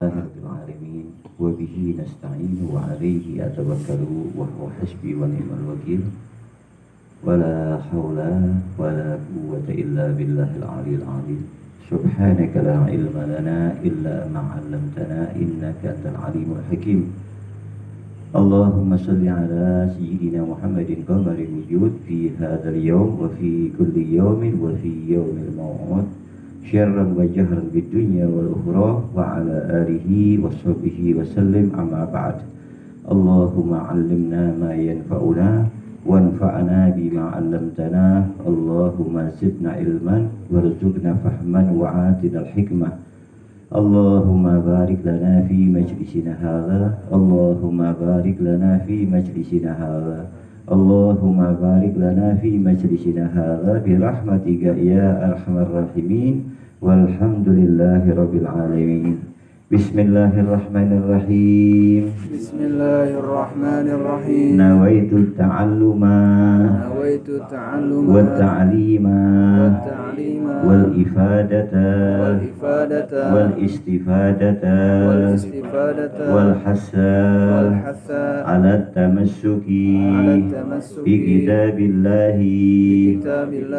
رب العالمين وبه نستعين وعليه أتوكل وهو حسبي ونعم الوكيل ولا حول ولا قوة إلا بالله العلي العظيم سبحانك لا علم لنا إلا ما علمتنا إنك أنت العليم الحكيم اللهم صل على سيدنا محمد قمر الوجود في هذا اليوم وفي كل يوم وفي يوم الموعود شرا وجهرا بالدنيا والأخرى وعلى آله وصحبه وسلم أما بعد اللهم علمنا ما ينفعنا وانفعنا بما علمتنا اللهم زدنا علما وارزقنا فهما وآتنا الحكمة اللهم بارك لنا في مجلسنا هذا اللهم بارك لنا في مجلسنا هذا اللهم بارك لنا في مجلسنا هذا برحمتك يا أرحم الراحمين والحمد لله رب العالمين بسم الله الرحمن الرحيم بسم الله الرحمن الرحيم نويت التعلم والتعليم والإفادة والاستفادة والحث على التمسك بكتاب الله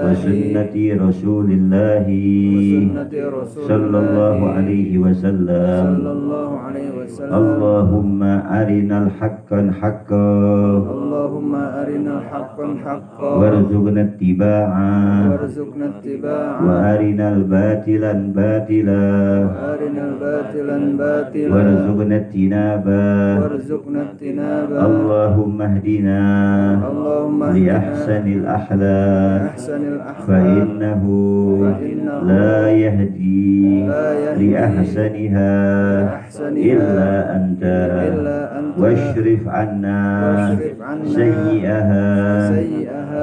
وسنة رسول الله صلى الله عليه وسلم اللهم أرنا الحق حقا وارزقنا اتباعا وأرنا الباطل باطلا وارزقنا اجتنابا اللهم اهدنا لأحسن الأحلام فإنه لا يهدي لأحسنها إلا أنت واشرف عنا سيئها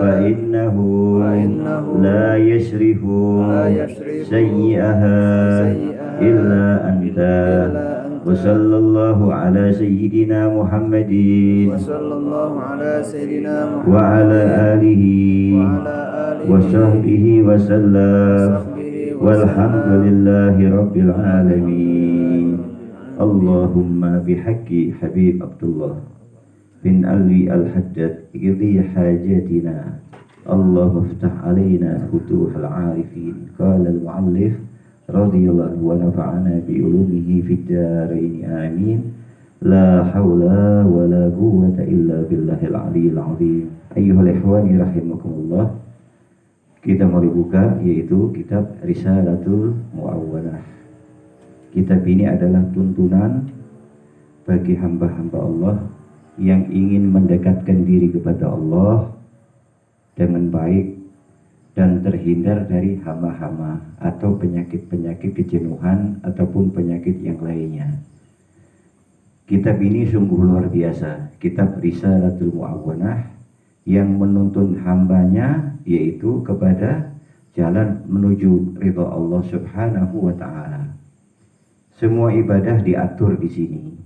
فإنه لا يشرف سيئها إلا أنت وصلى الله على سيدنا محمد وعلى آله وصحبه وسلم والحمد لله رب العالمين اللهم بحق حبيب عبد الله بن علي الحداد اقضي حاجاتنا الله افتح علينا فتوح العارفين قال المؤلف رضي الله ونفعنا بعلومه في الدارين آمين لا حول ولا قوة إلا بالله العلي العظيم أيها الإخوان رحمكم الله. Kita mau dibuka yaitu kitab Risalatul Mu'awwanah. Kitab ini adalah tuntunan bagi hamba-hamba Allah yang ingin mendekatkan diri kepada Allah dengan baik dan terhindar dari hama-hama atau penyakit-penyakit kejenuhan ataupun penyakit yang lainnya. Kitab ini sungguh luar biasa, kitab Risalatul Mu'awwanah yang menuntun hambanya yaitu kepada jalan menuju ridha Allah Subhanahu wa taala. Semua ibadah diatur di sini.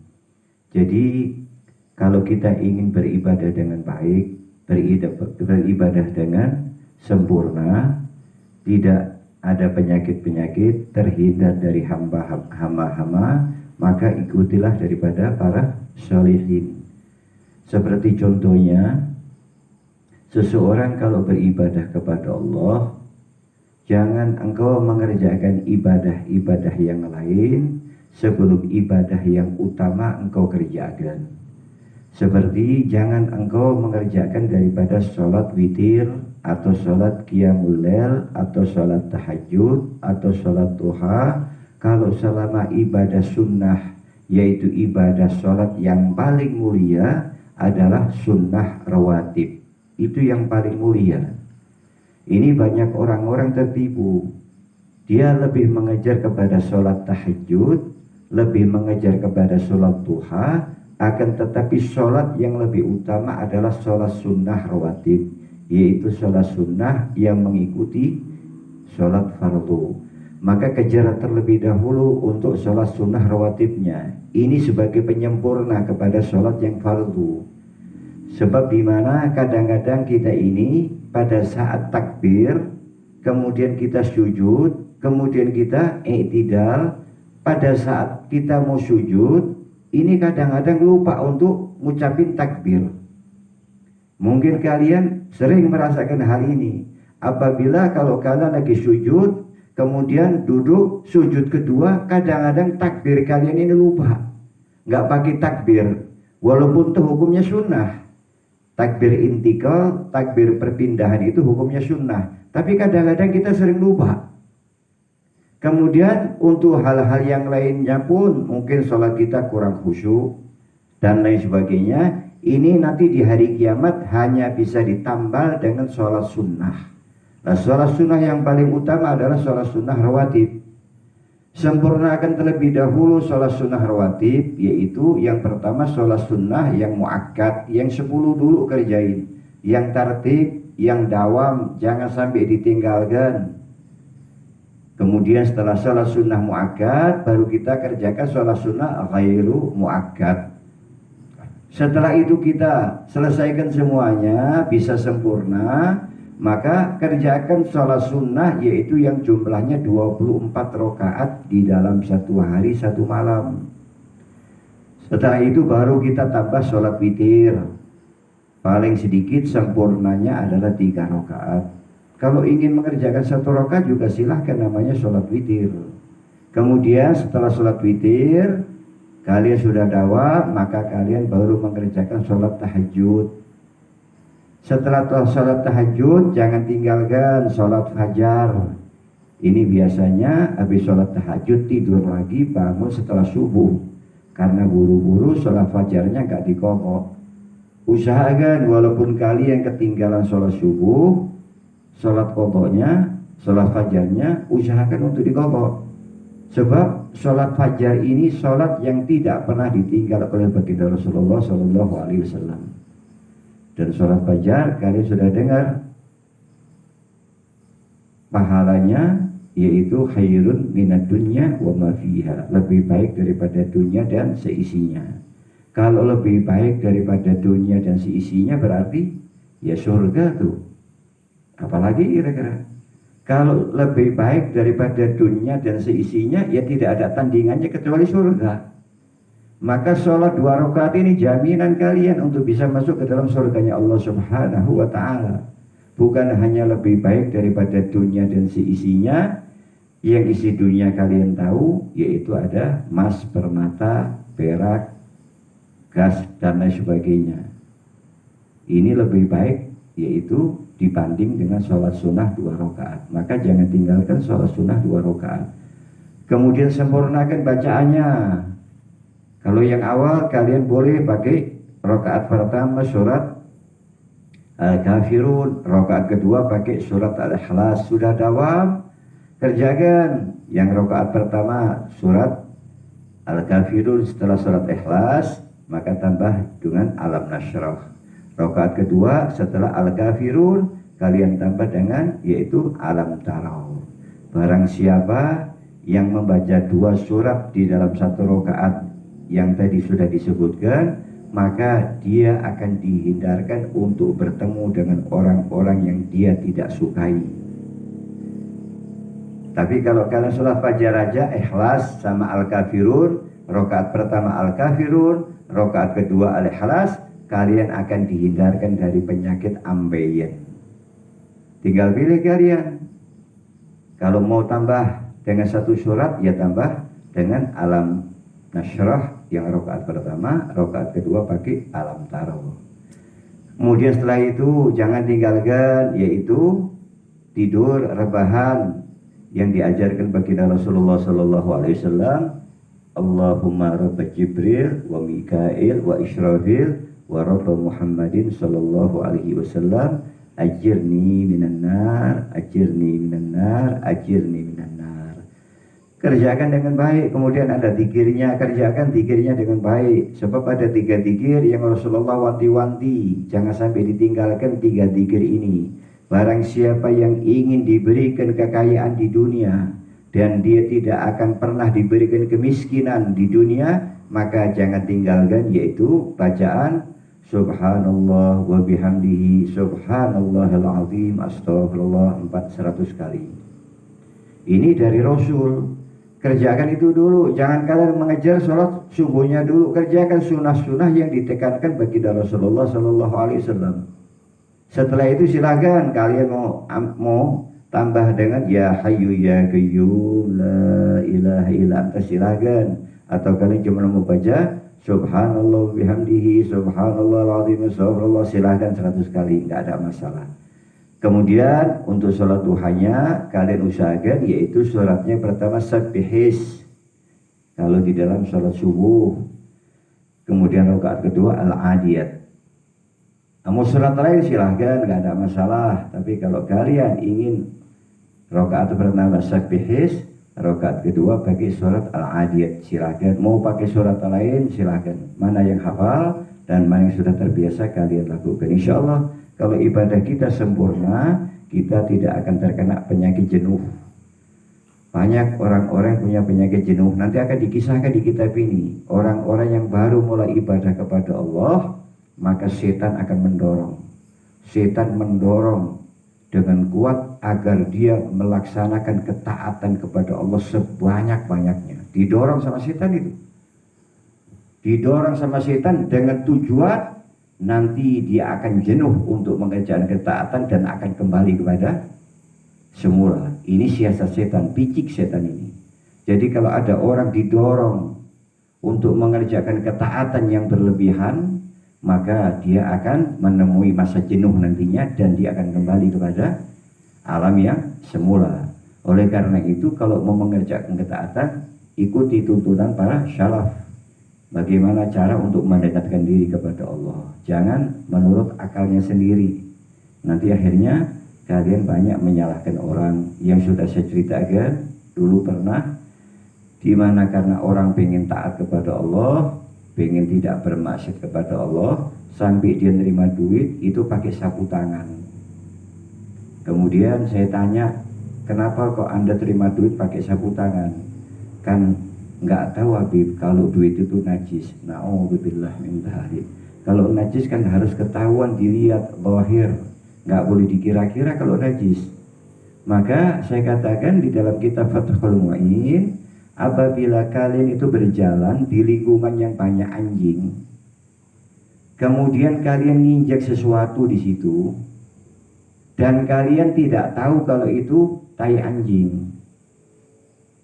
Jadi kalau kita ingin beribadah dengan baik, beribadah dengan sempurna, tidak ada penyakit-penyakit, terhindar dari hama-hama, maka ikutilah daripada para sholihin. Seperti contohnya, seseorang kalau beribadah kepada Allah, jangan engkau mengerjakan ibadah-ibadah yang lain sebelum ibadah yang utama engkau kerjakan. Seperti jangan engkau mengerjakan daripada sholat witir atau sholat qiyamul lail atau sholat tahajud atau sholat duha kalau selama ibadah sunnah, yaitu ibadah sholat yang paling mulia adalah sunnah rawatib. Itu yang paling mulia. Ini banyak orang-orang tertipu. Dia lebih mengejar kepada sholat tahajud, lebih mengejar kepada sholat duha, akan tetapi sholat yang lebih utama adalah sholat sunnah rawatib, yaitu sholat sunnah yang mengikuti sholat fardu. Maka kejar terlebih dahulu untuk sholat sunnah rawatibnya. Ini sebagai penyempurna kepada sholat yang fardu. Sebab dimana kadang-kadang kita ini pada saat takbir, kemudian kita sujud, kemudian kita i'tidal, pada saat kita mau sujud, ini kadang-kadang lupa untuk ngucapin takbir. Mungkin kalian sering merasakan hal ini. Apabila kalau kalian lagi sujud, kemudian duduk sujud kedua, kadang-kadang takbir kalian ini lupa. Nggak pakai takbir, walaupun itu hukumnya sunnah. Takbir intikal, takbir perpindahan itu hukumnya sunnah. Tapi kadang-kadang kita sering lupa. Kemudian untuk hal-hal yang lainnya pun mungkin sholat kita kurang khusyuk dan lain sebagainya. Ini nanti di hari kiamat hanya bisa ditambal dengan sholat sunnah. Nah, sholat sunnah yang paling utama adalah sholat sunnah rawatib. Sempurnakan terlebih dahulu sholat sunnah rawatib, yaitu yang pertama sholat sunnah yang muakkad, yang 10 dulu kerjain, yang tertib, yang dawam, jangan sampai ditinggalkan. Kemudian setelah sholat sunnah muakkad, baru kita kerjakan sholat sunnah ghairu muakkad. Setelah itu kita selesaikan semuanya, bisa sempurna, maka kerjakan sholat sunnah, yaitu yang jumlahnya 24 rakaat di dalam satu hari satu malam. Setelah itu baru kita tambah sholat witir. Paling sedikit sempurnanya adalah 3 rakaat. Kalau ingin mengerjakan 1 rakaat juga silahkan, namanya sholat witir. Kemudian setelah sholat witir, kalian sudah dawa, maka kalian baru mengerjakan sholat tahajud. Setelah sholat tahajud, jangan tinggalkan sholat fajar. Ini biasanya habis sholat tahajud tidur lagi, bangun setelah subuh. Karena buru-buru sholat fajarnya gak dikokok. Usahakan walaupun kalian ketinggalan sholat subuh, sholat qodoknya, sholat fajarnya, usahakan untuk dikokok. Sebab sholat fajar ini sholat yang tidak pernah ditinggal oleh baginda Rasulullah SAW. Dan sholat fajar kalian sudah dengar pahalanya, yaitu khairun minad dunya wa ma fiha, lebih baik daripada dunia dan seisinya. Kalau lebih baik daripada dunia dan seisinya berarti ya surga tuh. Apalagi kira-kira kalau lebih baik daripada dunia dan seisinya, ya tidak ada tandingannya kecuali surga. Maka sholat 2 rakaat ini jaminan kalian untuk bisa masuk ke dalam surganya Allah Subhanahu wa ta'ala. Bukan hanya lebih baik daripada dunia dan seisinya, yang isi dunia kalian tahu, yaitu ada emas, permata, perak, gas, dan lain sebagainya. Ini lebih baik, yaitu dibanding dengan sholat sunnah 2 rakaat. Maka jangan tinggalkan sholat sunnah 2 rakaat. Kemudian sempurnakan bacaannya. Kalau yang awal kalian boleh pakai rakaat pertama surat Al-Kafirun, rakaat kedua pakai surat Al-Ikhlas. Sudah dawam, kerjakan yang rakaat pertama surat Al-Kafirun, setelah surat Ikhlas maka tambah dengan Alam Nashrah. Rakaat kedua setelah Al-Kafirun kalian tambah dengan yaitu Alam Tarau. Barang siapa yang membaca 2 surat di dalam 1 rakaat yang tadi sudah disebutkan, maka dia akan dihindarkan untuk bertemu dengan orang-orang yang dia tidak sukai. Tapi kalau kalian sholat fajar aja Ikhlas sama Al-Kafirun, rakaat pertama Al-Kafirun, rakaat kedua Al-Ikhlas, kalian akan dihindarkan dari penyakit ambeien. Tinggal pilih kalian. Kalau mau tambah dengan 1 surat, ya tambah dengan Alam Nashrah yang rakaat pertama, rakaat kedua pakai Alam Taro. Kemudian setelah itu jangan tinggalkan, yaitu tidur rebahan yang diajarkan baginda Rasulullah SAW. Allahumma rabb Jibril wa Mikail wa Israfil wa rabb Muhammadin sallallahu alaihi wasallam, ajirni minan nar, ajirni minan nar, ajirni minan nar. Kerjakan dengan baik. Kemudian ada zikirnya, kerjakan zikirnya dengan baik. Sebab ada 3 zikir yang Rasulullah wanti-wanti, jangan sampai ditinggalkan 3 zikir ini. Barang siapa yang ingin diberikan kekayaan di dunia dan dia tidak akan pernah diberikan kemiskinan di dunia, maka jangan tinggalkan, yaitu bacaan Subhanallah wa bihamdihi Subhanallahil azim, astagfirullah 400 kali. Ini dari Rasul. Kerjakan itu dulu, jangan kalian mengejar sholat subuhnya dulu, kerjakan sunnah-sunnah yang ditekankan baginda Rasulullah Sallallahu Alaihi Wasallam. Setelah itu silakan kalian mau tambah dengan ya Hayyu ya Qayyum la ilaha illa anta, silakan. Atau kalian cuma mau baca Subhanallah bihamdihi Subhanallah azim subhanallah, silakan 100 kali, nggak ada masalah. Kemudian untuk sholat duhanya kalian usahakan yaitu sholatnya pertama sabbihis kalau di dalam sholat subuh, kemudian rakaat kedua al-adiyat. Mau sholat lain silahkan, nggak ada masalah. Tapi kalau kalian ingin rakaat pertama sabbihis, rakaat kedua pakai sholat al-adiyat, silahkan. Mau pakai sholat lain silahkan, mana yang hafal dan mana yang sudah terbiasa kalian lakukan. Insya Allah kalau ibadah kita sempurna, kita tidak akan terkena penyakit jenuh. Banyak orang-orang punya penyakit jenuh. Nanti akan dikisahkan di kitab ini. Orang-orang yang baru mulai ibadah kepada Allah, maka setan akan mendorong. Setan mendorong dengan kuat agar dia melaksanakan ketaatan kepada Allah sebanyak-banyaknya. Didorong sama setan itu. Didorong sama setan dengan tujuan nanti dia akan jenuh untuk mengerjakan ketaatan dan akan kembali kepada semula. Ini siasat setan, picik setan ini. Jadi kalau ada orang didorong untuk mengerjakan ketaatan yang berlebihan, maka dia akan menemui masa jenuh nantinya dan dia akan kembali kepada alam yang semula. Oleh karena itu kalau mau mengerjakan ketaatan, ikuti tuntunan para salaf. Bagaimana cara untuk mendekatkan diri kepada Allah. Jangan menurut akalnya sendiri. Nanti akhirnya kalian banyak menyalahkan orang. Yang sudah saya ceritakan dulu pernah, dimana karena orang pengen taat kepada Allah, pengen tidak bermaksiat kepada Allah, sampai dia nerima duit itu pakai sapu tangan. Kemudian saya tanya, kenapa kok Anda terima duit pakai sapu tangan? Kan nggak tahu Habib kalau duit itu najis. Na'udzubillah min dzalik. Kalau najis kan harus ketahuan, dilihat zahir, nggak boleh dikira-kira kalau najis. Maka saya katakan di dalam kitab Fathul Mu'in, apabila kalian itu berjalan di lingkungan yang banyak anjing, kemudian kalian nginjak sesuatu di situ dan kalian tidak tahu kalau itu tai anjing,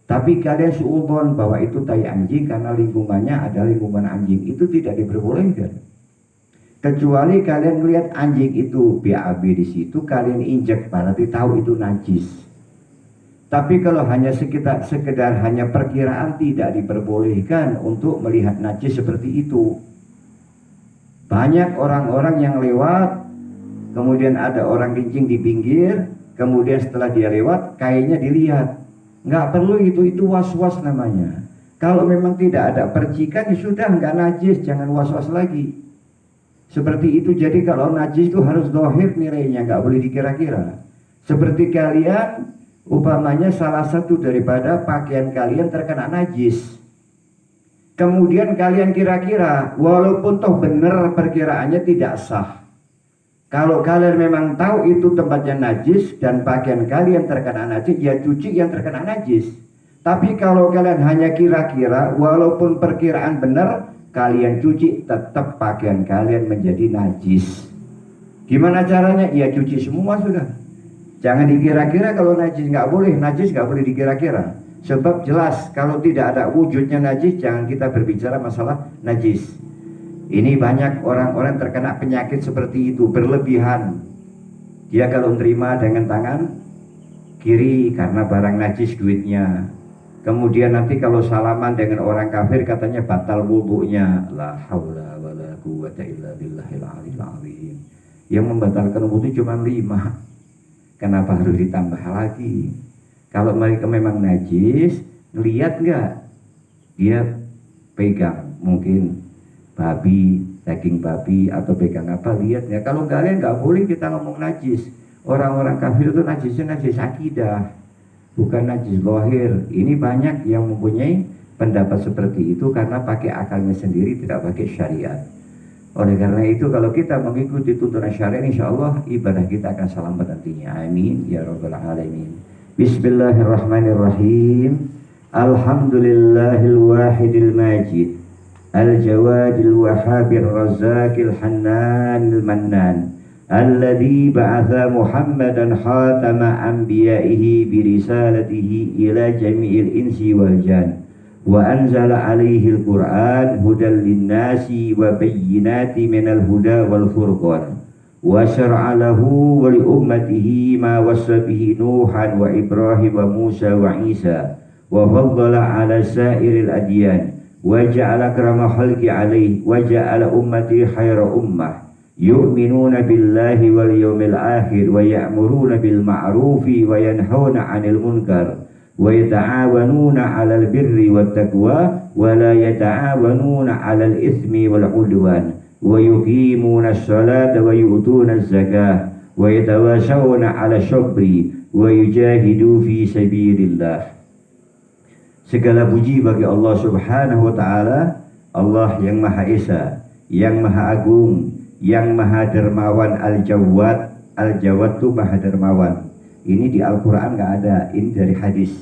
tapi kalian suudzon bahwa itu tai anjing karena lingkungannya ada lingkungan anjing, itu tidak diperbolehkan. Kecuali kalian melihat anjing itu BAB di situ, kalian injak berarti tahu itu najis. Tapi kalau hanya sekedar hanya perkiraan, tidak diperbolehkan untuk melihat najis seperti itu. Banyak orang-orang yang lewat, kemudian ada orang kencing di pinggir, kemudian setelah dia lewat kainnya dilihat. Nggak perlu itu was-was namanya. Kalau memang tidak ada percikan, ya sudah, nggak najis, jangan was-was lagi. Seperti itu. Jadi kalau najis itu harus zahir nilainya, nggak boleh dikira-kira. Seperti kalian, umpamanya salah satu daripada pakaian kalian terkena najis, kemudian kalian kira-kira, walaupun toh benar perkiraannya tidak sah. Kalau kalian memang tahu itu tempatnya najis dan pakaian kalian terkena najis, ya cuci yang terkena najis. Tapi kalau kalian hanya kira-kira, walaupun perkiraan benar, kalian cuci, tetap pakaian kalian menjadi najis. Gimana caranya? Ya cuci semua sudah. Jangan dikira-kira kalau najis, nggak boleh. Najis nggak boleh dikira-kira. Sebab jelas kalau tidak ada wujudnya najis, jangan kita berbicara masalah najis. Ini banyak orang-orang terkena penyakit seperti itu, berlebihan. Dia kalau menerima dengan tangan kiri karena barang najis duitnya. Kemudian nanti kalau salaman dengan orang kafir katanya batal wudunya. La haula wala quwwata illa billahil aliyil azim. Yang membatalkan wudu cuma 5. Kenapa harus ditambah lagi? Kalau mereka memang najis, lihat nggak? Dia pegang mungkin babi, daging babi atau pegang apa, lihat ya. Kalau kalian nggak boleh kita ngomong najis. Orang-orang kafir itu najisnya najis akidah, bukan najis zahir. Ini banyak yang mempunyai pendapat seperti itu karena pakai akalnya sendiri, tidak pakai syariat. Oleh karena itu kalau kita mengikuti tuntunan syariat, insya Allah ibadah kita akan selamat nantinya. Amin ya rabbal alamin. Bismillahirrahmanirrahim. Alhamdulillahil wahidil majid, al-jawadil wahabil razakil hannanil mannan, alladhi ba'atha Muhammadan khatama anbiya'ihi birisalatihi ila jami'il insi wal jan, wa anzala alaihi al-Qur'an hudan linnasi wa bayyinati minal huda wal furqan, wa syar'a lahu wa li ummatihi ma wassa bihi Nuhan wa Ibrahim wa Musa wa Isa, wa faddala ala sairil adyan, wa ja'ala akrama khalqi alaihi, wa ja'ala ummati khaira ummah yu'minuna billahi wal yawmil akhir, wa ya'muruna bil ma'rufi wa yanhauna 'anil munkar, wa yata'awanuna 'alal birri wat taqwa wa la yata'awanuna 'alal itsmi wal 'udwan, wa yuqimuna as-salata wa yu'tuna az-zakah, wa yatawasawna 'ala syabri wa yujahidu fi sabilillah. Segala puji bagi Allah Subhanahu wa ta'ala, Allah yang Maha Esa, yang Maha Agung, yang Maha Dermawan, Al-Jawad. Al-Jawad itu Maha Dermawan. Ini di Al-Quran gak ada, ini dari hadis.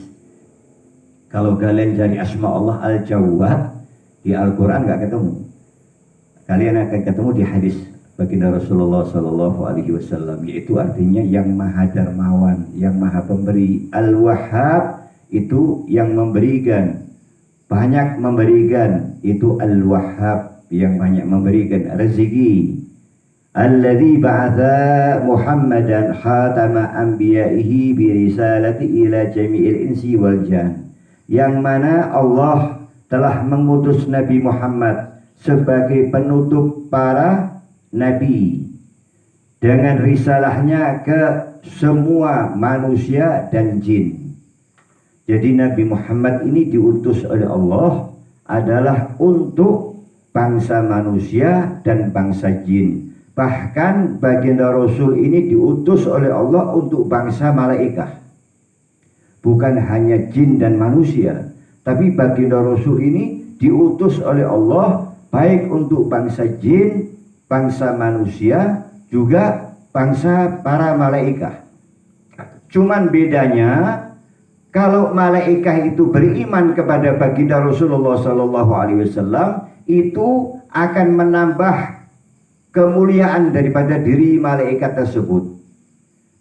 Kalau kalian cari asma Allah Al-Jawad di Al-Quran gak ketemu. Kalian akan ketemu di hadis baginda Rasulullah SAW, yaitu artinya yang Maha Dermawan, yang Maha Pemberi. Al-Wahhab itu yang memberikan, banyak memberikan, itu Al-Wahhab, yang banyak memberikan rezeki. Alladzi ba'atha Muhammadan khatama anbiya'ihi birisalati ila jami'il insi wal jan, yang mana Allah telah mengutus Nabi Muhammad sebagai penutup para nabi dengan risalahnya ke semua manusia dan jin. Jadi Nabi Muhammad ini diutus oleh Allah adalah untuk bangsa manusia dan bangsa jin. Bahkan baginda Rasul ini diutus oleh Allah untuk bangsa malaikat. Bukan hanya jin dan manusia, tapi baginda Rasul ini diutus oleh Allah baik untuk bangsa jin, bangsa manusia, juga bangsa para malaikat. Cuman bedanya, kalau malaikat itu beriman kepada baginda Rasulullah SAW, itu akan menambah kemuliaan daripada diri malaikat tersebut.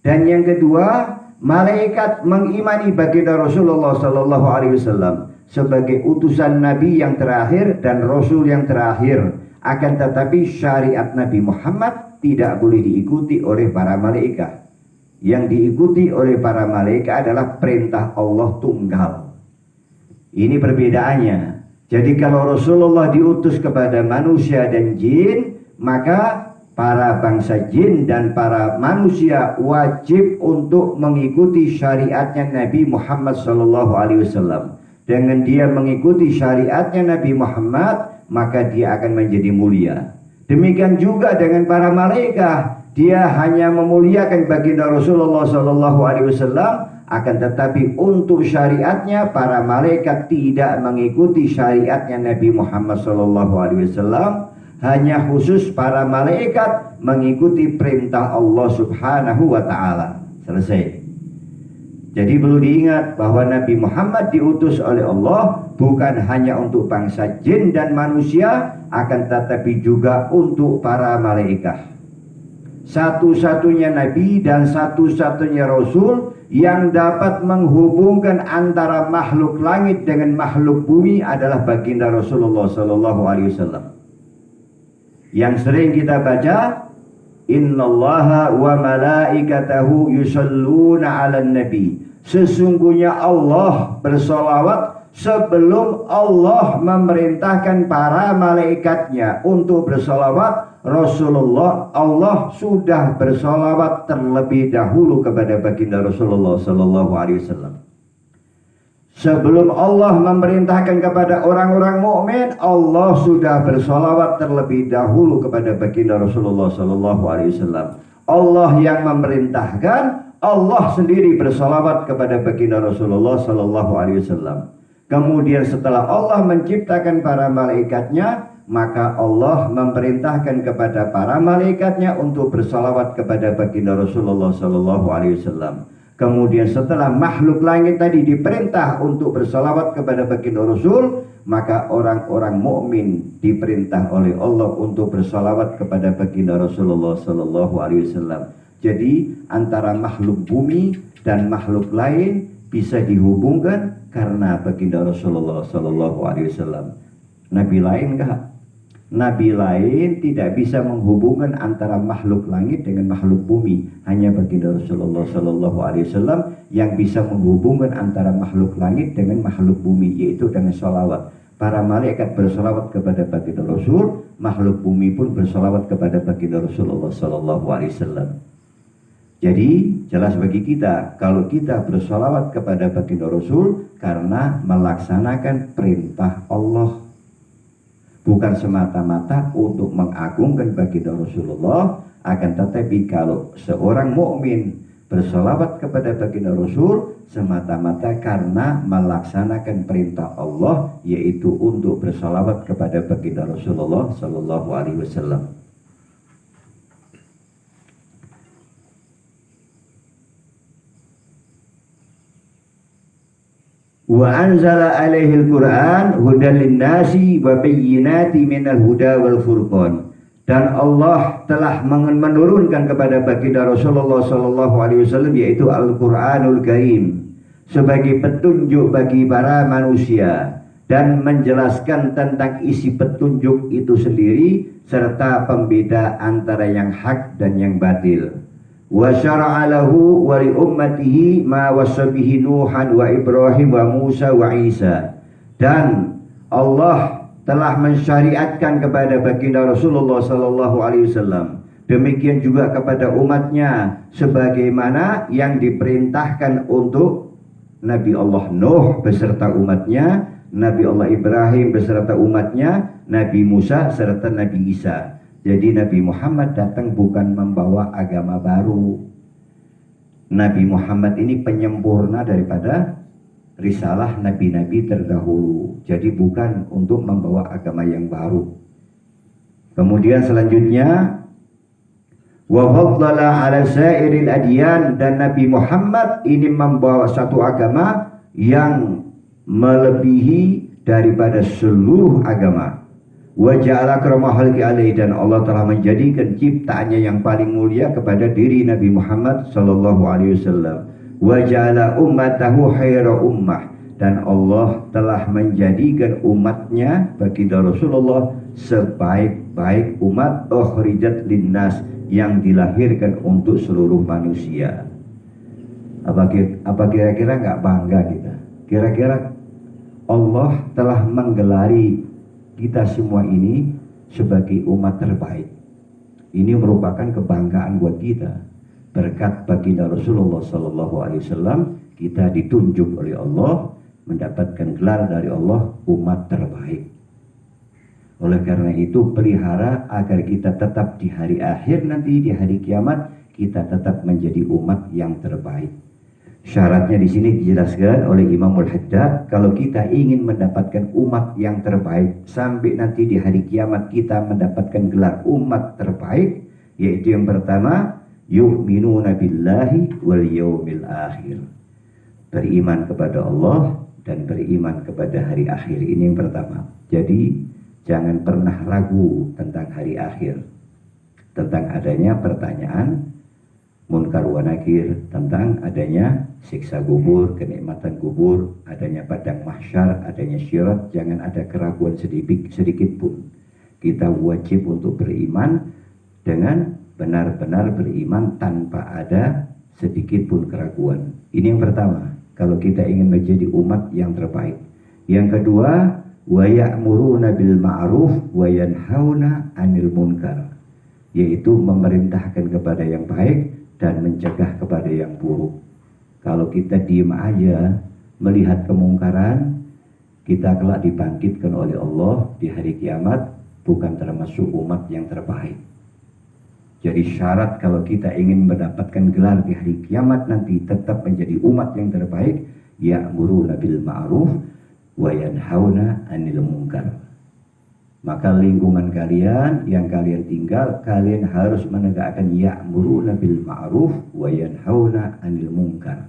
Dan yang kedua, malaikat mengimani baginda Rasulullah SAW sebagai utusan Nabi yang terakhir dan Rasul yang terakhir. Akan tetapi syariat Nabi Muhammad tidak boleh diikuti oleh para malaikat. Yang diikuti oleh para malaikat adalah perintah Allah tunggal. Ini perbedaannya. Jadi kalau Rasulullah diutus kepada manusia dan jin, maka para bangsa jin dan para manusia wajib untuk mengikuti syariatnya Nabi Muhammad SAW. Dengan dia mengikuti syariatnya Nabi Muhammad, maka dia akan menjadi mulia. Demikian juga dengan para malaikat. Dia hanya memuliakan baginda Rasulullah SAW, akan tetapi untuk syariatnya para malaikat tidak mengikuti syariatnya Nabi Muhammad SAW. Hanya khusus para malaikat mengikuti perintah Allah Subhanahu wa ta'ala. Selesai. Jadi perlu diingat bahwa Nabi Muhammad diutus oleh Allah bukan hanya untuk bangsa jin dan manusia, akan tetapi juga untuk para malaikat. Satu-satunya Nabi dan satu-satunya Rasul yang dapat menghubungkan antara makhluk langit dengan makhluk bumi adalah baginda Rasulullah SAW. Yang sering kita baca, innallaha wa malaikatahu yusalluna 'alan nabi. Sesungguhnya Allah bersolawat sebelum Allah memerintahkan para malaikatnya untuk bersolawat. Rasulullah, Allah sudah bersolawat terlebih dahulu kepada baginda Rasulullah SAW. Sebelum Allah memerintahkan kepada orang-orang mukmin, Allah sudah bersolawat terlebih dahulu kepada baginda Rasulullah SAW. Allah yang memerintahkan, Allah sendiri bersolawat kepada baginda Rasulullah SAW. Kemudian setelah Allah menciptakan para malaikatnya, maka Allah memerintahkan kepada para malaikatnya untuk bersalawat kepada baginda Rasulullah SAW. Kemudian setelah makhluk langit tadi diperintah untuk bersalawat kepada baginda Rasul, maka orang-orang mukmin diperintah oleh Allah untuk bersalawat kepada baginda Rasulullah sallallahu alaihi wasallam. Jadi antara makhluk bumi dan makhluk lain bisa dihubungkan karena baginda Rasulullah sallallahu alaihi wasallam. Nabi lain enggak? Nabi lain tidak bisa menghubungkan antara makhluk langit dengan makhluk bumi. Hanya baginda Rasulullah sallallahu alaihi wasallam yang bisa menghubungkan antara makhluk langit dengan makhluk bumi, yaitu dengan salawat. Para malaikat bersalawat kepada baginda Rasul, makhluk bumi pun bersalawat kepada baginda Rasulullah sallallahu alaihi wasallam. Jadi jelas bagi kita kalau kita bersalawat kepada baginda Rasul karena melaksanakan perintah Allah, bukan semata-mata untuk mengagungkan baginda Rasulullah. Akan tetapi kalau seorang mukmin bersalawat kepada baginda Rasul semata-mata karena melaksanakan perintah Allah, yaitu untuk bersalawat kepada baginda Rasulullah sallallahu alaihi wasallam. Wa anzala alaihil Qur'an hudan linnasi wa bayyinati minal huda wal furqan. Dan Allah telah menurunkan kepada baginda Rasulullah sallallahu alaihi wasallam yaitu Al-Qur'anul Karim sebagai petunjuk bagi para manusia dan menjelaskan tentang isi petunjuk itu sendiri serta pembeda antara yang hak dan yang batil. Wa syara'a lahu wa li ummatihi ma wasabihi Nuhan wa Ibrahim wa Musa wa Isa. Dan Allah telah mensyariatkan kepada baginda Rasulullah sallallahu alaihi wasallam, demikian juga kepada umatnya sebagaimana yang diperintahkan untuk Nabi Allah Nuh beserta umatnya, Nabi Allah Ibrahim beserta umatnya, Nabi Musa serta Nabi Isa. Jadi Nabi Muhammad datang bukan membawa agama baru. Nabi Muhammad ini penyempurna daripada risalah nabi-nabi terdahulu. Jadi bukan untuk membawa agama yang baru. Kemudian selanjutnya wa faddala ala sairil adyan, dan Nabi Muhammad ini membawa satu agama yang melebihi daripada seluruh agama. Wa ja'ala akrama khalqi alaihi, dan Allah telah menjadikan ciptaannya yang paling mulia kepada diri Nabi Muhammad sallallahu alaihi wasallam. Wa ja'ala ummatahu khaira ummah, dan Allah telah menjadikan umatnya baginda Rasulullah sebaik-baik umat ukhrijat linnas, yang dilahirkan untuk seluruh manusia. Apa kira-kira nggak bangga kita? Kira-kira Allah telah menggelari kita semua ini sebagai umat terbaik. Ini merupakan kebanggaan buat kita. Berkat baginda Rasulullah sallallahu alaihi wasallam kita ditunjuk oleh Allah mendapatkan gelar dari Allah umat terbaik. Oleh karena itu pelihara agar kita tetap di hari akhir nanti, di hari kiamat kita tetap menjadi umat yang terbaik. Syaratnya di sini dijelaskan oleh Imamul Haddad, kalau kita ingin mendapatkan umat yang terbaik sampai nanti di hari kiamat kita mendapatkan gelar umat terbaik, yaitu yang pertama yu'minuna billahi wal yaumil akhir, beriman kepada Allah dan beriman kepada hari akhir. Ini yang pertama. Jadi jangan pernah ragu tentang hari akhir, tentang adanya pertanyaan munkar wa nakir, tentang adanya siksa kubur, kenikmatan kubur, adanya padang mahsyar, adanya syirat. Jangan ada keraguan sedikit pun. Kita wajib untuk beriman dengan benar-benar beriman tanpa ada sedikit pun keraguan. Ini yang pertama, kalau kita ingin menjadi umat yang terbaik. Yang kedua, wa ya'muruna bil ma'ruf wa yanhauna 'anil munkar, yaitu memerintahkan kepada yang baik dan mencegah kepada yang buruk. Kalau kita diem aja melihat kemungkaran, kita kelak dibangkitkan oleh Allah di hari kiamat bukan termasuk umat yang terbaik. Jadi syarat kalau kita ingin mendapatkan gelar di hari kiamat nanti tetap menjadi umat yang terbaik, ya'muruna bil ma'ruf wa yanhauna 'anil munkar, Maka lingkungan kalian yang kalian tinggal, kalian harus menegakkan ya'muruna bil ma'ruf wa yanhauna 'anil munkar.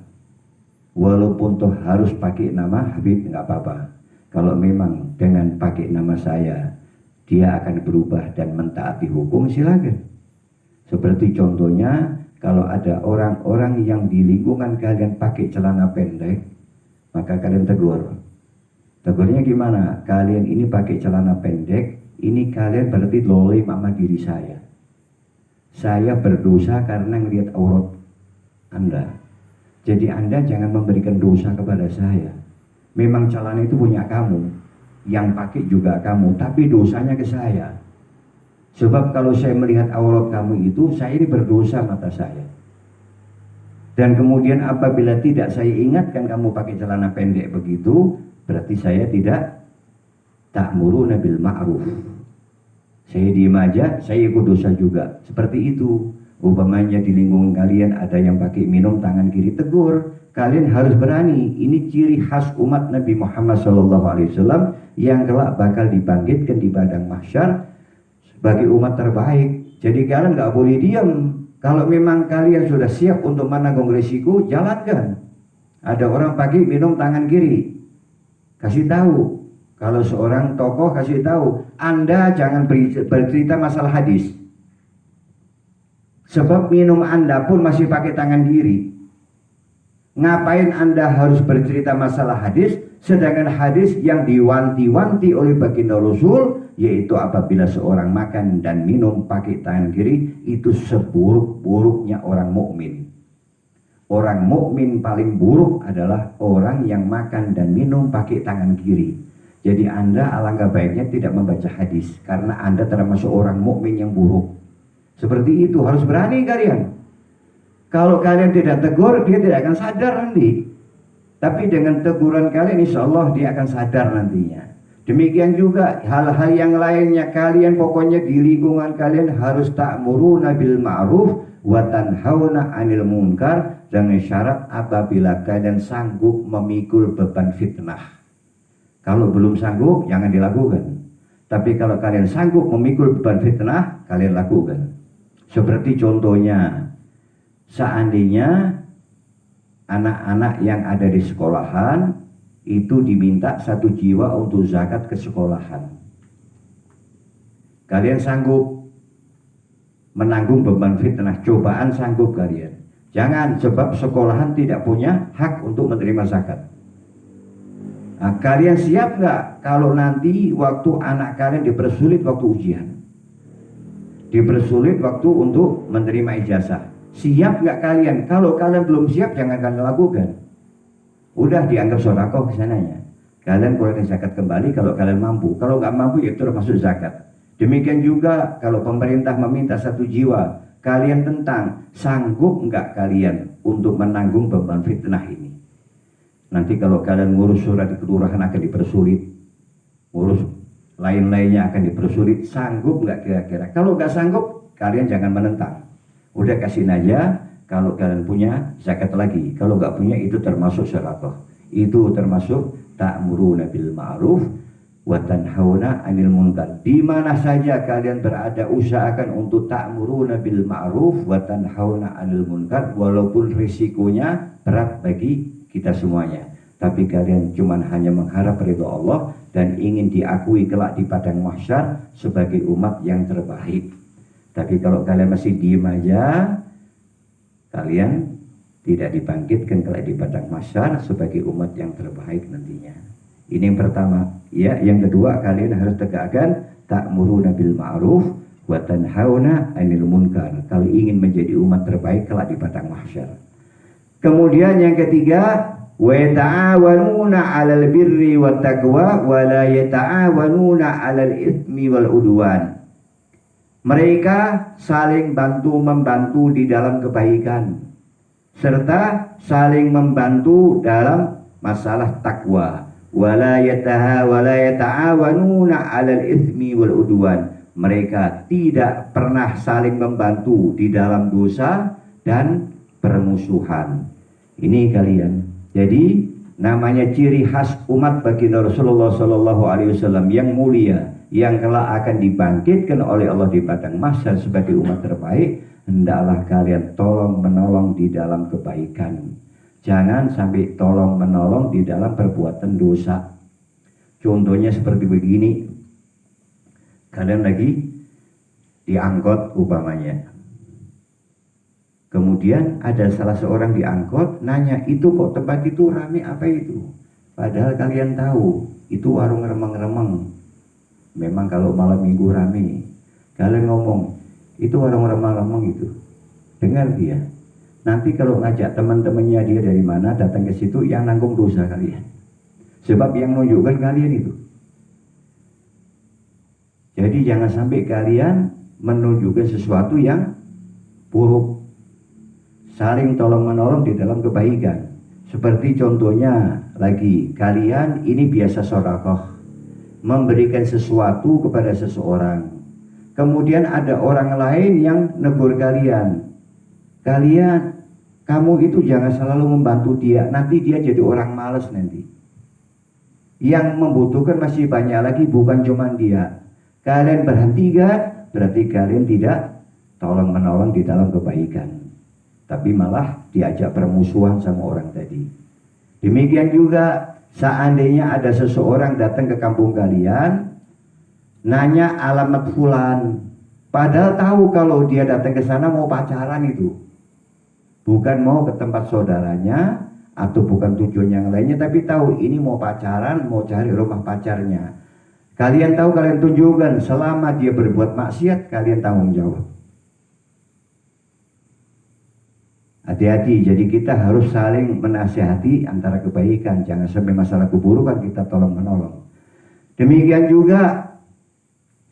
Walaupun toh harus pakai nama Habib, nggak apa-apa. Kalau memang dengan pakai nama saya dia akan berubah dan mentaati hukum, silakan. Seperti contohnya, kalau ada orang-orang yang di lingkungan kalian pakai celana pendek, maka kalian tegur. Tegurnya gimana? Kalian ini pakai celana pendek, ini kalian berarti zalim sama diri saya. Saya berdosa karena ngelihat aurat Anda. Jadi Anda jangan memberikan dosa kepada saya. Memang celana itu punya kamu, yang pakai juga kamu, tapi dosanya ke saya. Sebab kalau saya melihat aurat kamu itu, saya ini berdosa mata saya. Dan kemudian apabila tidak saya ingatkan kamu pakai celana pendek begitu, berarti saya tidak ta'muruna bil ma'ruf. Saya diem aja, saya ikut dosa juga. Seperti itu. Umpamanya di lingkungan kalian ada yang pakai minum tangan kiri, tegur. Kalian harus berani. Ini ciri khas umat Nabi Muhammad SAW yang kelak bakal dibangkitkan di padang mahsyar sebagai umat terbaik. Jadi kalian nggak boleh diam. Kalau memang kalian sudah siap untuk menanggung risiko, jalankan. Ada orang pakai minum tangan kiri, kasih tahu. Kalau seorang tokoh kasih tahu, Anda jangan bercerita masalah hadis. Sebab minum Anda pun masih pakai tangan kiri. Ngapain Anda harus bercerita masalah hadis, sedangkan hadis yang diwanti-wanti oleh baginda Rasul, yaitu apabila seorang makan dan minum pakai tangan kiri, itu seburuk-buruknya orang mukmin. Orang mukmin paling buruk adalah orang yang makan dan minum pakai tangan kiri. Jadi Anda alangkah baiknya tidak membaca hadis, karena Anda termasuk orang mukmin yang buruk. Seperti itu, harus berani kalian. Kalau kalian tidak tegur, dia tidak akan sadar nanti. Tapi dengan teguran kalian, insya Allah dia akan sadar nantinya. Demikian juga hal-hal yang lainnya, kalian pokoknya di lingkungan kalian harus ta'muruna bil ma'ruf wa tanhauna 'anil munkar, dengan syarat apabila kalian sanggup memikul beban fitnah. Kalau belum sanggup, jangan dilakukan. Tapi kalau kalian sanggup memikul beban fitnah, kalian lakukan. Seperti contohnya, seandainya anak-anak yang ada di sekolahan itu diminta 1 jiwa untuk zakat ke sekolahan. Kalian sanggup menanggung beban fitnah, cobaan sanggup kalian. Jangan, sebab sekolahan tidak punya hak untuk menerima zakat. Nah, kalian siap nggak kalau nanti waktu anak kalian dipersulit waktu ujian, dipersulit waktu untuk menerima ijazah? Siap nggak kalian? Kalau kalian belum siap, jangan kalian lakukan. Udah dianggap sedekah kesananya. Kalian keluarkan zakat kembali kalau kalian mampu. Kalau nggak mampu, ya itu termasuk zakat. Demikian juga kalau pemerintah meminta 1 jiwa, kalian tentang sanggup nggak kalian untuk menanggung beban fitnah ini? Nanti kalau kalian ngurus surat di kelurahan akan dipersulit, ngurus lain-lainnya akan dipersulit. Sanggup nggak kira-kira? Kalau nggak sanggup, kalian jangan menentang. Udah kasihin aja. Kalau kalian punya, zakat lagi. Kalau nggak punya, itu termasuk sedekah. Itu termasuk ta'muruna bil ma'ruf wa tanhauna 'anil munkar. Di mana saja kalian berada, usahakan untuk ta'muruna bil ma'ruf wa tanhauna 'anil munkar, walaupun risikonya berat bagi kita semuanya. Tapi kalian cuman hanya mengharap ridha Allah dan ingin diakui kelak di padang mahsyar sebagai umat yang terbaik. Tapi kalau kalian masih diem aja, kalian tidak dibangkitkan kelak di padang mahsyar sebagai umat yang terbaik nantinya. Ini yang pertama. Ya, yang kedua, kalian harus tegakkan ta'muruna bil ma'ruf wa tanhauna 'anil munkar. Kalau ingin menjadi umat terbaik kelak di padang mahsyar. Kemudian yang ketiga, wa yata'awanuna 'alal birri wat taqwa wa la yata'awanuna 'alal itsmi wal udwan. Mereka saling bantu-membantu di dalam kebaikan, serta saling membantu dalam masalah takwa. Wala yata'awanuna 'alal itsmi wal udwan. Mereka tidak pernah saling membantu di dalam dosa dan permusuhan. Ini kalian. Jadi namanya ciri khas umat baginda Rasulullah SAW yang mulia, yang kelak akan dibangkitkan oleh Allah di padang mahsyar sebagai umat terbaik, hendaklah kalian tolong menolong di dalam kebaikan. Jangan sampai tolong menolong di dalam perbuatan dosa. Contohnya seperti begini, kalian lagi diangkut umpamanya, kemudian ada salah seorang diangkut nanya, itu kok tempat itu rame apa itu? Padahal kalian tahu itu warung remeng-remeng. Memang kalau malam minggu rame. Kalian ngomong, itu warung remeng-remeng itu. Dengar dia. Nanti kalau ngajak teman-temannya dia dari mana datang ke situ, yang nanggung dosa kalian. Sebab yang menunjukkan kalian itu. Jadi jangan sampai kalian menunjukkan sesuatu yang buruk. Saling tolong-menolong di dalam kebaikan. Seperti contohnya lagi, kalian ini biasa sedekah, memberikan sesuatu kepada seseorang. Kemudian ada orang lain yang negur kalian. Kamu itu jangan selalu membantu dia, nanti dia jadi orang malas nanti. Yang membutuhkan masih banyak lagi, bukan cuma dia. Kalian berhenti kan? Berarti kalian tidak tolong menolong di dalam kebaikan, tapi malah diajak permusuhan sama orang tadi. Demikian juga seandainya ada seseorang datang ke kampung kalian, nanya alamat fulan, padahal tahu kalau dia datang ke sana mau pacaran itu, bukan mau ke tempat saudaranya atau bukan tujuan yang lainnya, tapi tahu ini mau pacaran, mau cari rumah pacarnya. Kalian tahu, kalian tunjukkan, selama dia berbuat maksiat kalian tanggung jawab. Hati-hati, jadi kita harus saling menasihati antara kebaikan, jangan sampai masalah keburukan kita tolong menolong. Demikian juga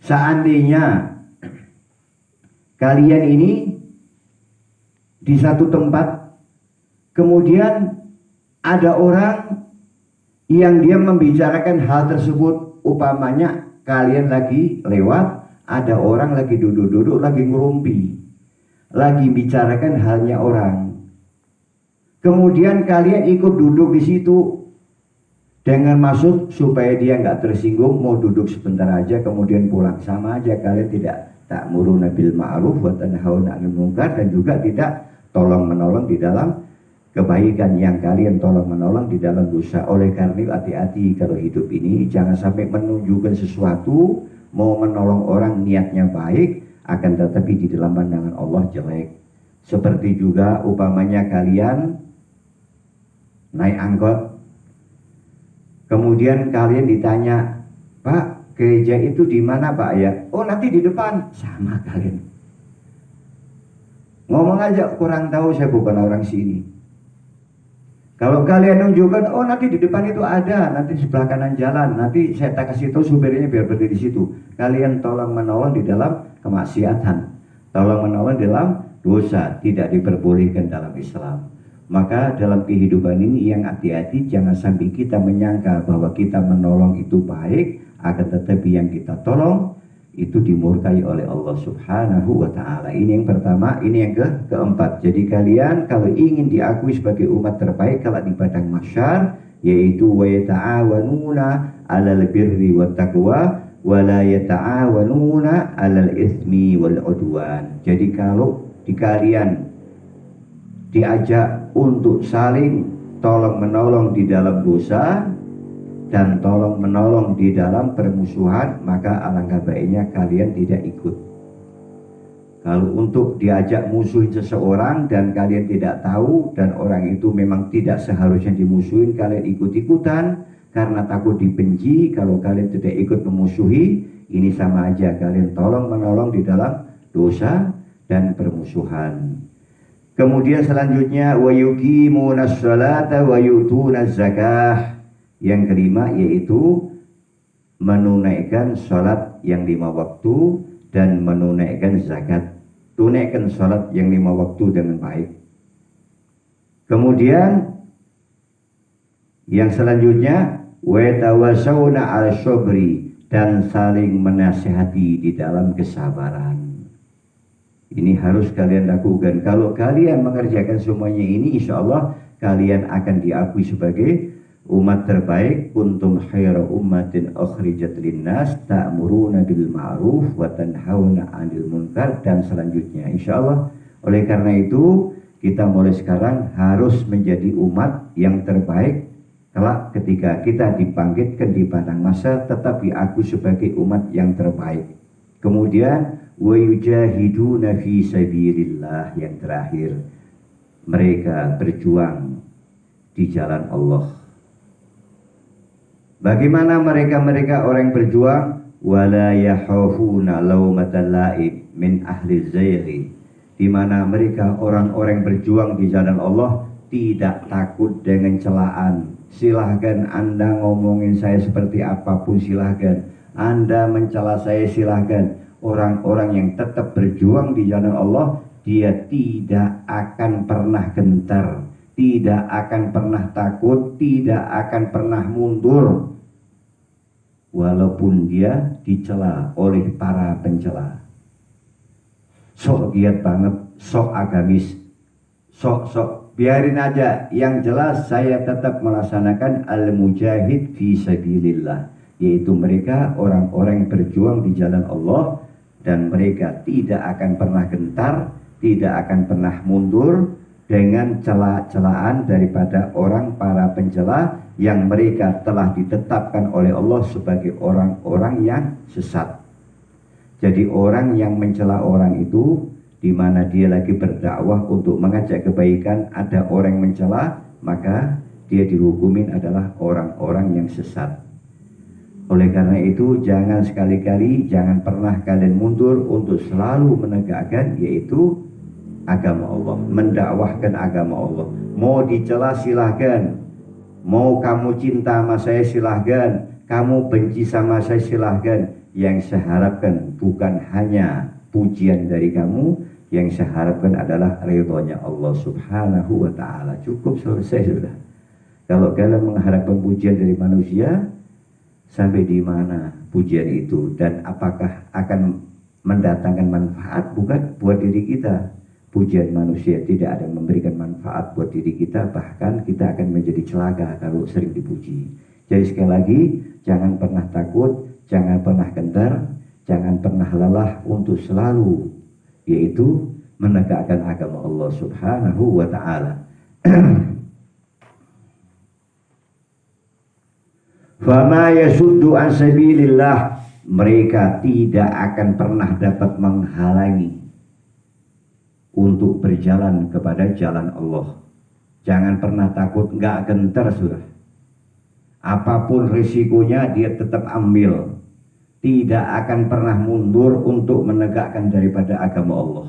seandainya kalian ini di satu tempat, kemudian ada orang yang dia membicarakan hal tersebut, upamanya kalian lagi lewat, ada orang lagi duduk-duduk, lagi ngerumpi, lagi bicarakan halnya orang. Kemudian kalian ikut duduk di situ dengan maksud supaya dia nggak tersinggung, mau duduk sebentar aja kemudian pulang. Sama aja, kalian tidak ta'muruna bil ma'ruf wa tanhauna 'anil munkar, dan juga tidak tolong menolong di dalam kebaikan, yang kalian tolong menolong di dalam dosa. Oleh karena itu hati-hati kalau hidup ini, jangan sampai menunjukkan sesuatu, mau menolong orang niatnya baik, akan tetapi di dalam pandangan Allah jelek. Seperti juga upamanya kalian naik angkot, kemudian kalian ditanya, Pak, gereja itu di mana Pak ya? Oh nanti di depan. Sama kalian ngomong aja, kurang tahu, saya bukan orang sini. Kalau kalian nunjukkan, oh nanti di depan itu ada, nanti sebelah kanan jalan, nanti saya tak kasih tahu supirnya biar berdiri di situ. Kalian tolong menolong di dalam kemaksiatan, tolong menolong dalam dosa, tidak diperbolehkan dalam Islam. Maka dalam kehidupan ini yang hati-hati, jangan sampai kita menyangka bahwa kita menolong itu baik, akan tetapi yang kita tolong itu dimurkai oleh Allah Subhanahu wa ta'ala. Ini yang pertama. Ini yang keempat. Jadi kalian kalau ingin diakui sebagai umat terbaik kalau di padang mahsyar, yaitu wa yata'awanuna 'alal birri wat taqwa wa la yata'awanuna 'alal itsmi wal 'udwan. Jadi kalau di kalian diajak untuk saling tolong menolong di dalam dosa dan tolong menolong di dalam permusuhan, maka alangkah baiknya kalian tidak ikut. Kalau untuk diajak musuhin seseorang dan kalian tidak tahu dan orang itu memang tidak seharusnya dimusuhin, kalian ikut-ikutan karena takut dibenci. Kalau kalian tidak ikut memusuhi, ini sama aja kalian tolong menolong di dalam dosa dan permusuhan. Kemudian selanjutnya wa yuqimunas sholata wa yu'tunaz zakah. Yang kelima yaitu menunaikan sholat yang 5 waktu dan menunaikan zakat. Tunaikan sholat yang 5 waktu dengan baik. Kemudian yang selanjutnya wa tawassauna 'alal sabri, dan saling menasihati di dalam kesabaran. Ini harus kalian lakukan. Kalau kalian mengerjakan semuanya ini, insya Allah kalian akan diakui sebagai umat terbaik, kuntum khaira ummatin ukhrijat linnas ta'muruna bil ma'ruf wa tanhauna 'anil munkar, dan selanjutnya insyaallah. Oleh karena itu kita mulai sekarang harus menjadi umat yang terbaik kelak ketika kita dibangkitkan di padang mahsyar, tetap diakui sebagai umat yang terbaik. Kemudian wa yujahiduna fi sabilillah, yang terakhir mereka berjuang di jalan Allah. Bagaimana mereka orang berjuang? Wala yakhafuna laumata laib min ahli zairi, di mana mereka orang-orang berjuang di jalan Allah tidak takut dengan celaan. Silahkan Anda ngomongin saya seperti apapun, silahkan Anda mencela saya, silahkan. Orang-orang yang tetap berjuang di jalan Allah, dia tidak akan pernah gentar, tidak akan pernah takut, tidak akan pernah mundur, walaupun dia dicela oleh para pencela. Sok giat banget, sok agamis, sok biarin aja. Yang jelas saya tetap melaksanakan al-mujahid fi sabilillah, yaitu mereka orang-orang berjuang di jalan Allah, dan mereka tidak akan pernah gentar, tidak akan pernah mundur dengan celaan daripada para pencela yang mereka telah ditetapkan oleh Allah sebagai orang-orang yang sesat. Jadi orang yang mencela orang itu, di mana dia lagi berdakwah untuk mengajak kebaikan, ada orang mencela, maka dia dihukumin adalah orang-orang yang sesat. Oleh karena itu jangan sekali-kali, jangan pernah kalian mundur untuk selalu menegakkan yaitu agama Allah, mendakwahkan agama Allah. Mau dicela silahkan, mau kamu cinta sama saya silahkan, kamu benci sama saya silahkan. Yang saya harapkan bukan hanya pujian dari kamu, yang saya harapkan adalah ridhonya Allah subhanahu wa ta'ala. Cukup, selesai sudah. Kalau kalian mengharapkan pujian dari manusia, sampai di mana pujian itu, dan apakah akan mendatangkan manfaat? Bukan buat diri kita. Pujian manusia tidak ada yang memberikan manfaat buat diri kita, bahkan kita akan menjadi celaka kalau sering dipuji. Jadi sekali lagi, jangan pernah takut, jangan pernah gentar, jangan pernah lelah untuk selalu yaitu menegakkan agama Allah subhanahu wa ta'ala. Fama yasuddu an sabilillah, mereka tidak akan pernah dapat menghalangi untuk berjalan kepada jalan Allah. Jangan pernah takut, enggak gentar sudah. Apapun risikonya dia tetap ambil. Tidak akan pernah mundur untuk menegakkan daripada agama Allah.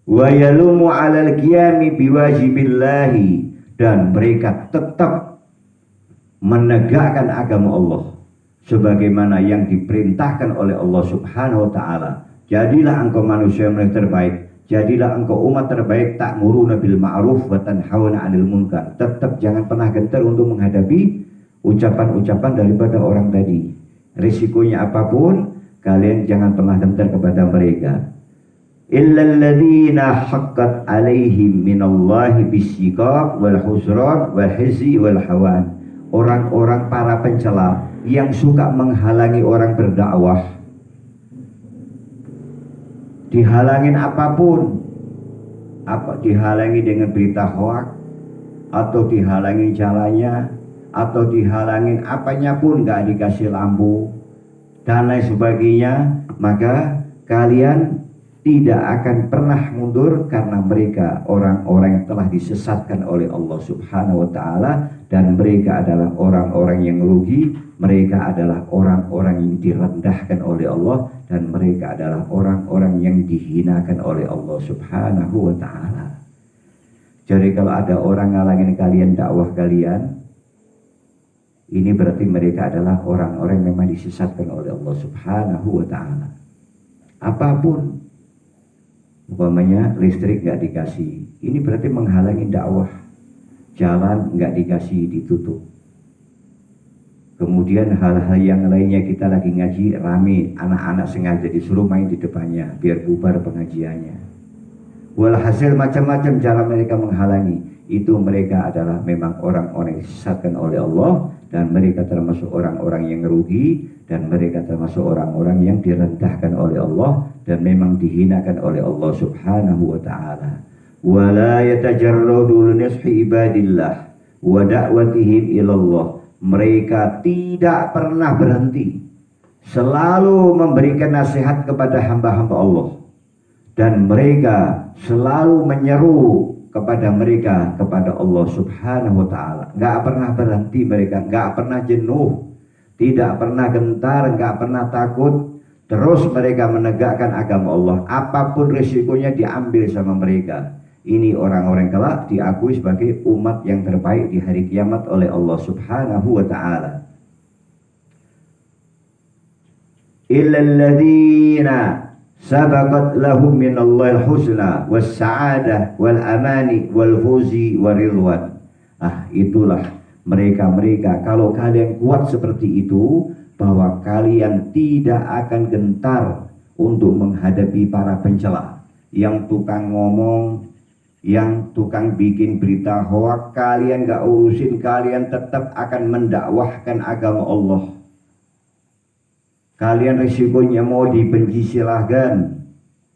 Wa yalumu 'alal qiyami biwajibillahi, dan mereka tetap menegakkan agama Allah sebagaimana yang diperintahkan oleh Allah subhanahu wa ta'ala. Jadilah engkau manusia yang terbaik, jadilah engkau umat terbaik, ta'muruna bil ma'ruf wa tanhauna 'anil munkar. Tetap jangan pernah gentar untuk menghadapi ucapan-ucapan daripada orang tadi. Risikonya apapun, kalian jangan pernah gentar kepada mereka. Illal ladzina haqqat 'alaihim minallahi bisyikak wal husran wal hizi wal hawan. Orang-orang para pencela yang suka menghalangi orang berdakwah. Dihalangin apapun, dihalangi dengan berita hoak, atau dihalangin jalannya, atau dihalangin apanya pun, gak dikasih lampu dan lain sebagainya, maka kalian tidak akan pernah mundur, karena mereka orang-orang yang telah disesatkan oleh Allah subhanahu wa ta'ala, dan mereka adalah orang-orang yang rugi, mereka adalah orang-orang yang direndahkan oleh Allah, dan mereka adalah orang-orang yang dihinakan oleh Allah subhanahu wa ta'ala. Jadi kalau ada orang ngalangin kalian dakwah kalian, ini berarti mereka adalah orang-orang yang memang disesatkan oleh Allah subhanahu wa ta'ala. Apapun, umpamanya listrik nggak dikasih, ini berarti menghalangi dakwah. Jalan nggak dikasih, ditutup. Kemudian hal-hal yang lainnya, kita lagi ngaji rame, anak-anak sengaja disuruh main di depannya biar bubar pengajiannya. Walhasil macam-macam cara mereka menghalangi. itu mereka adalah memang orang-orang yang disesatkan oleh Allah, dan mereka termasuk orang-orang yang rugi, dan mereka termasuk orang-orang yang direndahkan oleh Allah dan memang dihinakan oleh Allah Subhanahu wa taala. Wala yatajarradu linushi ibadillah wa da'watihim ilallah. Mereka tidak pernah berhenti, selalu memberikan nasihat kepada hamba-hamba Allah, dan mereka selalu menyeru kepada Allah Subhanahu wa taala. Enggak pernah berhenti mereka, enggak pernah jenuh, tidak pernah gentar, enggak pernah takut. Terus mereka menegakkan agama Allah, apapun risikonya diambil sama mereka. Ini orang-orang kelak diakui sebagai umat yang terbaik di hari kiamat oleh Allah Subhanahu wa taala. Illal ladzina sabaqat lahum minallahil husna was sa'adah wal amani wal fuzi waridwan. Itulah mereka-mereka, kalau kalian kuat seperti itu, bahwa kalian tidak akan gentar untuk menghadapi para pencela yang tukang ngomong, yang tukang bikin berita hoak. Kalian gak urusin, kalian tetap akan mendakwahkan agama Allah. Kalian risikonya mau dibenci silahkan,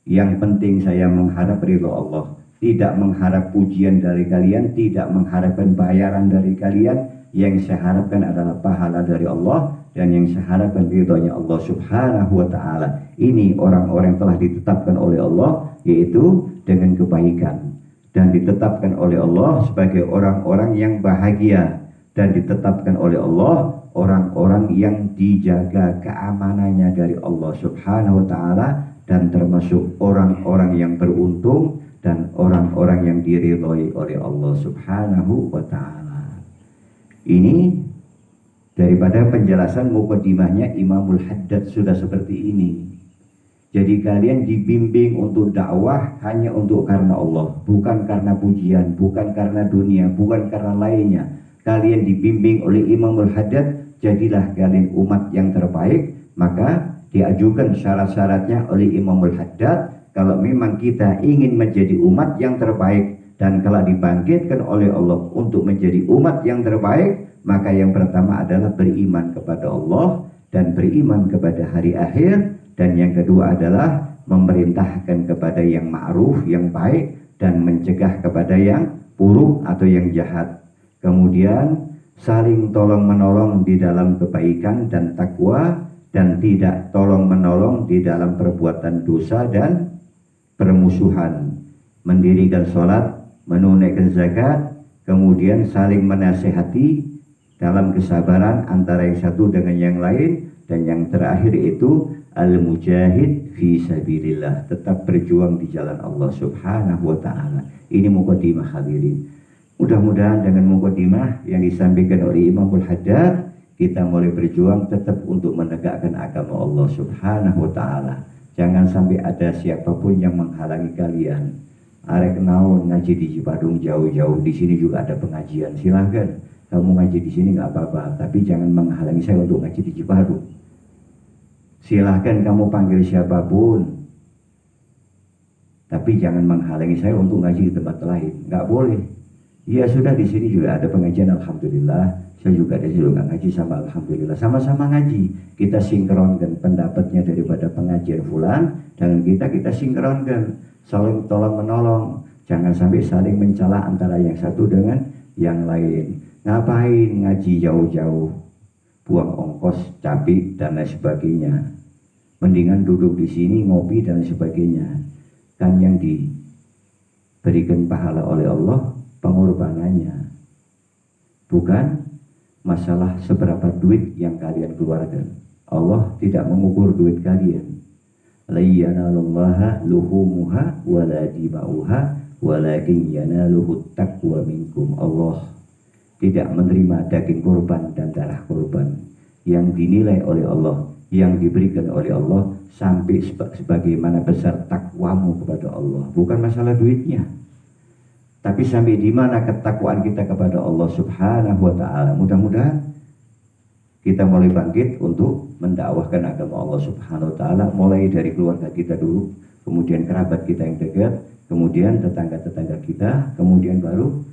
yang penting saya mengharap ridho Allah, tidak mengharap pujian dari kalian, tidak mengharapkan bayaran dari kalian. Yang saya harapkan adalah pahala dari Allah, dan yang saya harapkan ridhonya Allah Subhanahu wa ta'ala. Ini orang-orang telah ditetapkan oleh Allah, yaitu dengan kebaikan, dan ditetapkan oleh Allah sebagai orang-orang yang bahagia, dan ditetapkan oleh Allah orang-orang yang dijaga keamanannya dari Allah Subhanahu wa ta'ala, dan termasuk orang-orang yang beruntung dan orang-orang yang diridhoi oleh Allah Subhanahu wa ta'ala. Ini daripada penjelasan muqaddimahnya Imamul Haddad sudah seperti ini. Jadi kalian dibimbing untuk dakwah hanya untuk karena Allah, bukan karena pujian, bukan karena dunia, bukan karena lainnya. Kalian dibimbing oleh Imamul Haddad, jadilah kalian umat yang terbaik. Maka diajukan syarat-syaratnya oleh Imamul Haddad, kalau memang kita ingin menjadi umat yang terbaik dan kalau dibangkitkan oleh Allah untuk menjadi umat yang terbaik, maka yang pertama adalah beriman kepada Allah dan beriman kepada hari akhir, dan yang kedua adalah memerintahkan kepada yang ma'ruf, yang baik, dan mencegah kepada yang buruk atau yang jahat. Kemudian saling tolong menolong di dalam kebaikan dan takwa, dan tidak tolong menolong di dalam perbuatan dosa dan permusuhan. Mendirikan sholat, menunaikan zakat, kemudian saling menasihati dalam kesabaran antara yang satu dengan yang lain, dan yang terakhir itu al-mujahid fi sabilillah, tetap berjuang di jalan Allah Subhanahu wa ta'ala. Ini muqaddimah hadirin. Mudah-mudahan dengan muqaddimah yang disampaikan oleh Imamul Haddad, kita mulai berjuang tetap untuk menegakkan agama Allah Subhanahu wa ta'ala. Jangan sampai ada siapapun yang menghalangi kalian. Arek naon ngaji di Cipadung jauh-jauh, di sini juga ada pengajian, silahkan kamu ngaji di sini nggak apa-apa, tapi jangan menghalangi saya untuk ngaji di Cipadung. Silahkan kamu panggil siapapun, tapi jangan menghalangi saya untuk ngaji di tempat lain, nggak boleh. Ya sudah, di sini juga ada pengajian, alhamdulillah. Saya juga ada juga ngaji sama, alhamdulillah. Sama-sama ngaji, kita sinkronkan pendapatnya daripada pengajian fulan, dan kita sinkronkan, saling tolong menolong. Jangan sampai saling mencela antara yang satu dengan yang lain. Ngapain ngaji jauh-jauh, buang ongkos, cabai dan lain sebagainya. Mendingan duduk di sini ngopi dan lain sebagainya. Kan yang diberikan pahala oleh Allah pengorbanannya, bukan masalah seberapa duit yang kalian keluarkan. Allah tidak mengukur duit kalian. La yanalallaha luhumuha wala dima'uha walakin yanaluhu taqwa minkum. Allah tidak menerima daging korban dan darah korban. Yang dinilai oleh Allah, yang diberikan oleh Allah sampai sebagaimana besar takwamu kepada Allah, bukan masalah duitnya, tapi sampai di mana ketakwaan kita kepada Allah Subhanahu wa ta'ala. Mudah-mudahan kita mulai bangkit untuk mendakwahkan agama Allah Subhanahu wa ta'ala, mulai dari keluarga kita dulu, kemudian kerabat kita yang dekat, kemudian tetangga-tetangga kita, kemudian baru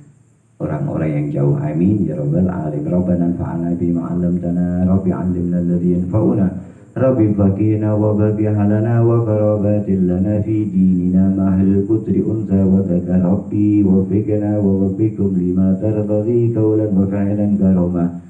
orang-orang yang jauh, amin ya rabbal alamin. Rabbana anfa'na bima 'allamtana, rabbi 'allimna alladhi yanfa'una, rabbi faqina wa baqi halana wa qarabatin lana fi dinina ma ahlil qudri unsa wa dhaka rabbi wa fiqna wa wabbikum lima tardadi qawlan wa fi'lan karama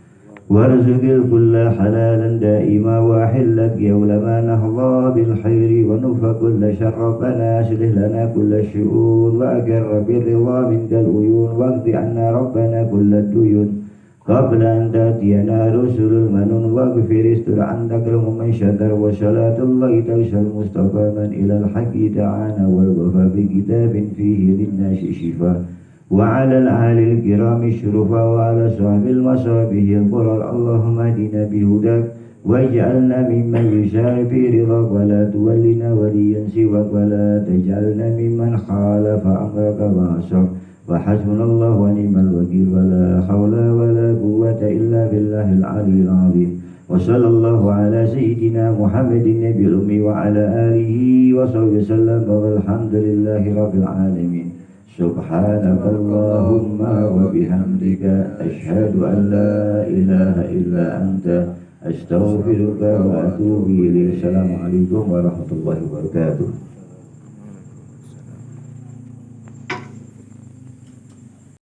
warzuqil kulla halalan daima wa hillat yawla ma nahla bil khairi wa nufa kulla syarrabana aslih lana kulla syu'un wa agarra birridha minkal uyun waqti anna rabbana kulla duyun qabla an tatiyana rusulul manun waghfir istur anta kalum man syadar wa salatullahi tawshal mustafa man ilal haqqi ta'ana wal wafa bi kitabin fihi linnasi shifa wa ala al-alil kirami syurufa wa ala sahbil masabihil qurar Allahumma dina bihudak waj'alna mimman yushari fi ridhak wa la tuwallina waliyan siwak wa la taj'alna mimman khalafa amraka wa asyak wa hasbunallahu wa ni'mal wakil wa la hawla wa la quwwata illa billahil aliyyil azim wa sallallahu ala sayyidina Muhammadin nabiyil ummi wa ala alihi wa sahbihi sallam walhamdulillahi rabbil alamin. Subhanakallahumma wa bihamdika asyhadu an la ilaha illa anta astaghfiruka wa atubu ilaik. Assalamualaikum warahmatullahi wabarakatuh.